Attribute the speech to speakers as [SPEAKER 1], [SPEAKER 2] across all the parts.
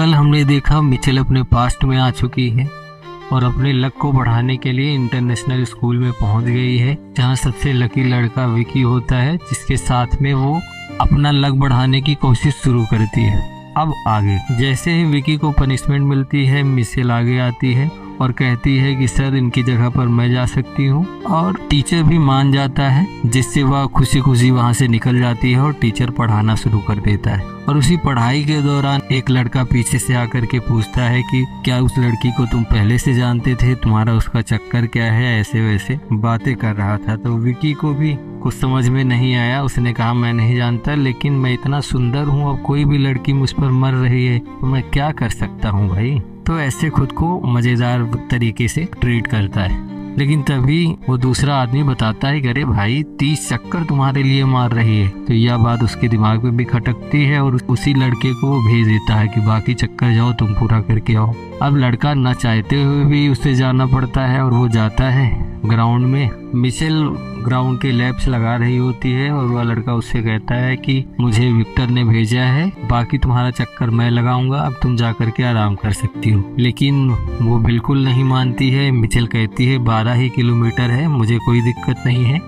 [SPEAKER 1] कल हमने देखा मिचेल अपने पास्ट में आ चुकी है और अपने लक को बढ़ाने के लिए इंटरनेशनल स्कूल में पहुंच गई है, जहां सबसे लकी लड़का विकी होता है, जिसके साथ में वो अपना लक बढ़ाने की कोशिश शुरू करती है। अब आगे जैसे ही विकी को पनिशमेंट मिलती है, मिचेल आगे आती है और कहती है कि सर इनकी जगह पर मैं जा सकती हूँ, और टीचर भी मान जाता है, जिससे वह खुशी खुशी वहाँ से निकल जाती है और टीचर पढ़ाना शुरू कर देता है। और उसी पढ़ाई के दौरान एक लड़का पीछे से आकर के पूछता है कि क्या उस लड़की को तुम पहले से जानते थे, तुम्हारा उसका चक्कर क्या है, ऐसे वैसे बातें कर रहा था। तो विकी को भी कुछ समझ में नहीं आया, उसने कहा मैं नहीं जानता, लेकिन मैं इतना सुंदर हूँ और कोई भी लड़की मुझ पर मर रही है तो मैं क्या कर सकता हूँ भाई। तो ऐसे खुद को मजेदार तरीके से ट्रीट करता है। लेकिन तभी वो दूसरा आदमी बताता है कि अरे भाई 30 चक्कर तुम्हारे लिए मार रही है। तो यह बात उसके दिमाग में भी खटकती है और उसी लड़के को वो भेज देता है कि बाकी चक्कर जाओ तुम पूरा करके आओ। अब लड़का न चाहते हुए भी उसे जाना पड़ता है और वो जाता है ग्राउंड में। मिचेल ग्राउंड के लैप्स लगा रही होती है और वह लड़का उससे कहता है कि मुझे विक्टर ने भेजा है, बाकी तुम्हारा चक्कर मैं लगाऊंगा, अब तुम जा करके आराम कर सकती हो। लेकिन वो बिल्कुल नहीं मानती है। मिचेल कहती है 12 ही किलोमीटर है, मुझे कोई दिक्कत नहीं है,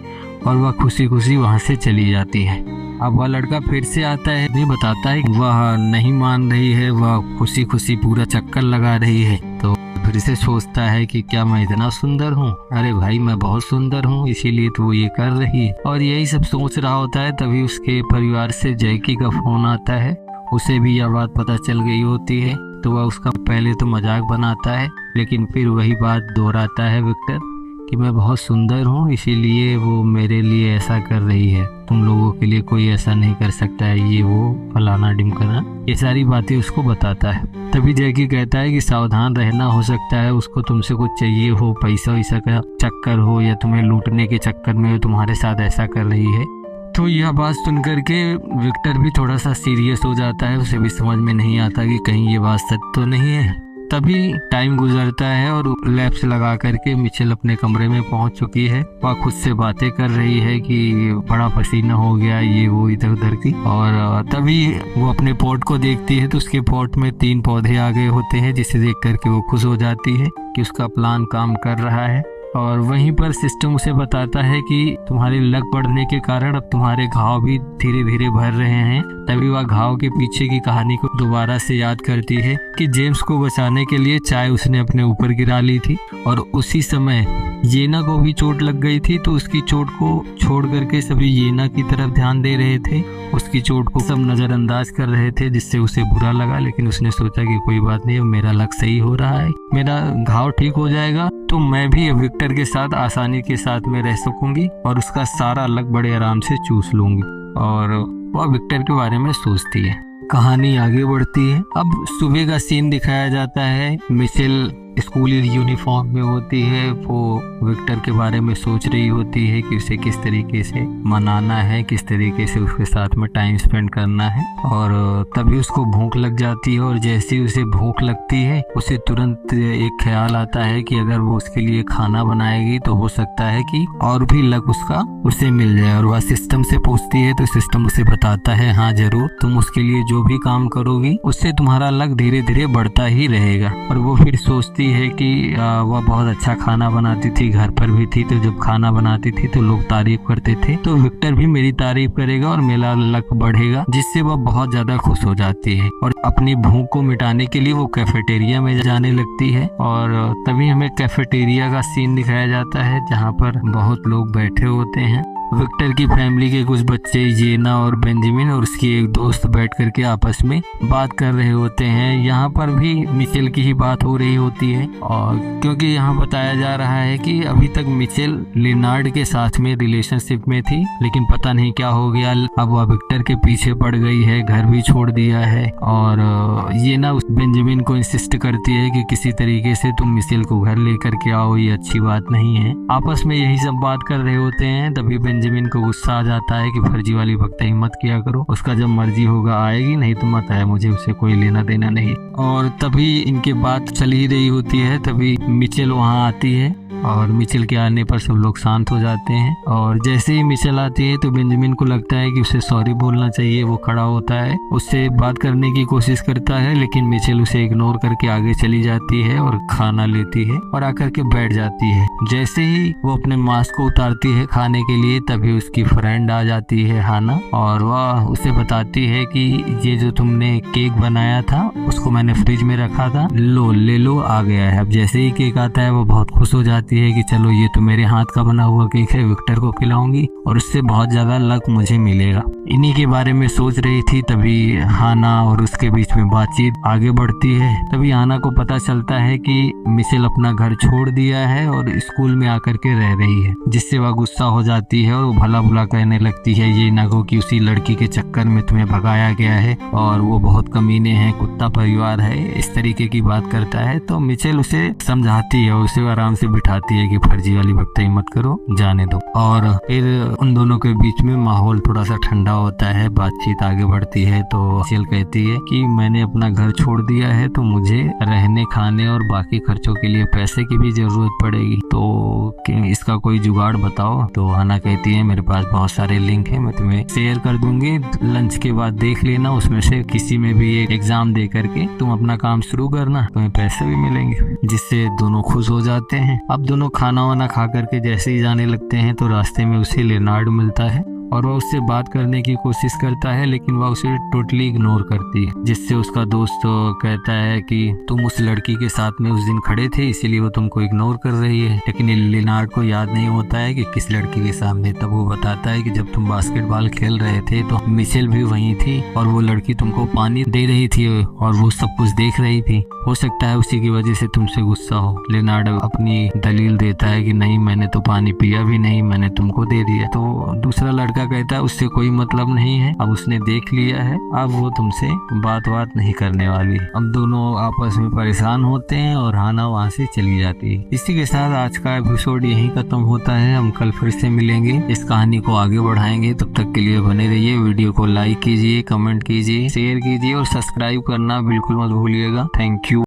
[SPEAKER 1] और वह खुशी खुशी वहाँ से चली जाती है। अब वह लड़का फिर से आता है, ये बताता है वह नहीं मान रही है, वह खुशी खुशी पूरा चक्कर लगा रही है। तो फिर से सोचता है कि क्या मैं इतना सुंदर हूँ, अरे भाई मैं बहुत सुंदर हूँ, इसीलिए तो वो ये कर रही है। और यही सब सोच रहा होता है, तभी उसके परिवार से जैकी का फोन आता है। उसे भी यह बात पता चल गई होती है, तो वह उसका पहले तो मजाक बनाता है, लेकिन फिर वही बात दोहराता है विक्टर कि मैं बहुत सुंदर हूँ, इसीलिए वो मेरे लिए ऐसा कर रही है, तुम लोगों के लिए कोई ऐसा नहीं कर सकता है, ये वो फलाना ढिमकाना, ये सारी बातें उसको बताता है। तभी जैकी कहता है कि सावधान रहना, हो सकता है उसको तुमसे कुछ चाहिए हो, पैसा वैसा का चक्कर हो, या तुम्हें लूटने के चक्कर में तुम्हारे साथ ऐसा कर रही है। तो यह बात सुन करके विक्टर भी थोड़ा सा सीरियस हो जाता है, उसे भी समझ में नहीं आता कि कहीं ये बात सच तो नहीं है। तभी टाइम गुजरता है और लैप्स लगा करके मिचेल अपने कमरे में पहुंच चुकी है। वह खुद से बातें कर रही है कि बड़ा पसीना हो गया, ये वो इधर उधर की। और तभी वो अपने पॉट को देखती है तो उसके पॉट में 3 पौधे आ गए होते हैं, जिसे देख करके वो खुश हो जाती है कि उसका प्लान काम कर रहा है। और वहीं पर सिस्टम उसे बताता है कि तुम्हारे लक बढ़ने के कारण अब तुम्हारे घाव भी धीरे धीरे भर रहे हैं। तभी वह घाव के पीछे की कहानी को दोबारा से याद करती है कि जेम्स को बचाने के लिए चाय उसने अपने ऊपर गिरा ली थी, और उसी समय येना को भी चोट लग गई थी। तो उसकी चोट को छोड़ करके सभी येना की तरफ ध्यान दे रहे थे, उसकी चोट को सब नज़रअंदाज कर रहे थे, जिससे उसे बुरा लगा। लेकिन उसने सोचा कि कोई बात नहीं, मेरा लक सही हो रहा है, मेरा घाव ठीक हो जाएगा, तो मैं भी विक्टर के साथ आसानी के साथ में रह सकूंगी और उसका सारा लक बड़े आराम से चूस लूंगी। और वह विक्टर के बारे में सोचती है। कहानी आगे बढ़ती है। अब सुबह का सीन दिखाया जाता है। मिचेल स्कूल यूनिफॉर्म में होती है, वो विक्टर के बारे में सोच रही होती है कि उसे किस तरीके से मनाना है, किस तरीके से उसके साथ में टाइम स्पेंड करना है। और तभी उसको भूख लग जाती है, और जैसे ही उसे भूख लगती है उसे तुरंत एक ख्याल आता है कि अगर वो उसके लिए खाना बनाएगी तो हो सकता है कि और भी लक उसका उसे मिल जाए। और वह सिस्टम से पूछती है तो सिस्टम उसे बताता है हाँ जरूर, तुम उसके लिए जो भी काम करोगी उससे तुम्हारा लक धीरे धीरे बढ़ता ही रहेगा। और वो फिर सोचती है कि वह बहुत अच्छा खाना बनाती थी, घर पर भी थी, तो जब खाना बनाती थी तो लोग तारीफ करते थे, तो विक्टर भी मेरी तारीफ करेगा और मेरा लक बढ़ेगा, जिससे वह बहुत ज्यादा खुश हो जाती है। और अपनी भूख को मिटाने के लिए वो कैफेटेरिया में जाने लगती है। और तभी हमें कैफेटेरिया का सीन दिखाया जाता है, जहाँ पर बहुत लोग बैठे होते हैं। विक्टर की फैमिली के कुछ बच्चे, येना और बेंजामिन और उसकी एक दोस्त बैठ करके आपस में बात कर रहे होते हैं। यहाँ पर भी मिचेल की ही बात हो रही होती है, और क्योंकि यहाँ बताया जा रहा है कि अभी तक मिचेल लिनार्ड के साथ में रिलेशनशिप में थी, लेकिन पता नहीं क्या हो गया, अब वह विक्टर के पीछे पड़ गई है, घर भी छोड़ दिया है। और येना उस बेंजामिन को इंसिस्ट करती है कि किसी तरीके से तुम मिचेल को घर लेकर के आओ, ये अच्छी बात नहीं है। आपस में यही सब बात कर रहे होते हैं। तभी बेंजामिन बेंजामिन को गुस्सा आ जाता है कि फर्जी वाली भक्ति मत किया करो, उसका जब मर्जी होगा आएगी, नहीं तो मत आए, मुझे उससे कोई लेना देना नहीं। और तभी इनके बात चल ही रही होती है, तभी मिचेल वहाँ आती है और मिचेल के आने पर सब लोग शांत हो जाते हैं। और जैसे ही मिचेल आती है तो बेंजामिन को लगता है कि उसे सॉरी बोलना चाहिए। वो खड़ा होता है, उससे बात करने की कोशिश करता है, लेकिन मिचेल उसे इग्नोर करके आगे चली जाती है और खाना लेती है और आकर के बैठ जाती है। जैसे ही वो अपने मास्क को उतारती है खाने के लिए, तभी उसकी फ्रेंड आ जाती है हाना, और वह उसे बताती है कि ये जो तुमने केक बनाया था उसको मैंने फ्रिज में रखा था, लो ले लो, आ गया है। अब जैसे ही केक आता है वो बहुत खुश हो जाती है कि चलो ये तो मेरे हाथ का बना हुआ केक है, विक्टर को खिलाऊंगी और उससे बहुत ज्यादा लक मुझे मिलेगा। इन्हीं के बारे में सोच रही थी, तभी हाना और उसके बीच में बातचीत आगे बढ़ती है। तभी हाना को पता चलता है कि मिचेल अपना घर छोड़ दिया है और स्कूल में आकर के रह रही है, जिससे वह गुस्सा हो जाती है और वो भला बुला कहने लगती है, ये ना हो कि उसी लड़की के चक्कर में तुम्हें भगाया गया है और वो बहुत कमीने हैं, कुत्ता परिवार है, इस तरीके की बात करता है। तो मिचेल उसे समझाती है और उसे आराम से बिठाती है कि फर्जी वाली भक्ति मत करो, जाने दो। और फिर उन दोनों के बीच में माहौल थोड़ा सा ठंडा होता है, बातचीत आगे बढ़ती है। तो मिचेल कहती है कि मैंने अपना घर छोड़ दिया है तो मुझे रहने खाने और बाकी खर्चों के लिए पैसे की भी जरूरत पड़ेगी, तो इसका कोई जुगाड़ बताओ। तो हाना कहती है मेरे पास बहुत सारे लिंक हैं, मैं तुम्हें शेयर कर दूंगी, लंच के बाद देख लेना, उसमें से किसी में भी एक एग्जाम दे करके तुम अपना काम शुरू करना, तुम्हें पैसे भी मिलेंगे। जिससे दोनों खुश हो जाते हैं। अब दोनों खाना वाना खा करके जैसे ही जाने लगते हैं तो रास्ते में उसे लेनार्ड मिलता है और वह उससे बात करने की कोशिश करता है, लेकिन वह उसे टोटली इग्नोर करती है। जिससे उसका दोस्त कहता है कि तुम उस लड़की के साथ में उस दिन खड़े थे इसीलिए वो तुमको इग्नोर कर रही है। लेकिन लेनार्ड को याद नहीं होता है कि किस लड़की के सामने। तब वो बताता है कि जब तुम बास्केटबॉल खेल रहे थे तो मिचेल भी वहीं थी और वो लड़की तुमको पानी दे रही थी और वो सब कुछ देख रही थी, हो सकता है उसी की वजह से तुमसे गुस्सा हो। लेनार्ड अपनी दलील देता है कि नहीं, मैंने तो पानी पिया भी नहीं, मैंने तुमको दे दिया। तो दूसरा लड़का कहता है उससे कोई मतलब नहीं है, अब उसने देख लिया है, अब वो तुमसे बात नहीं करने वाली। अब दोनों आपस में परेशान होते हैं और हाना वहाँ से चली जाती है। इसी के साथ आज का एपिसोड यहीं खत्म होता है। हम कल फिर से मिलेंगे, इस कहानी को आगे बढ़ाएंगे। तब तक के लिए बने रहिए, वीडियो को लाइक कीजिए, कमेंट कीजिए, शेयर कीजिए और सब्सक्राइब करना बिल्कुल मत भूलिएगा। Thank you.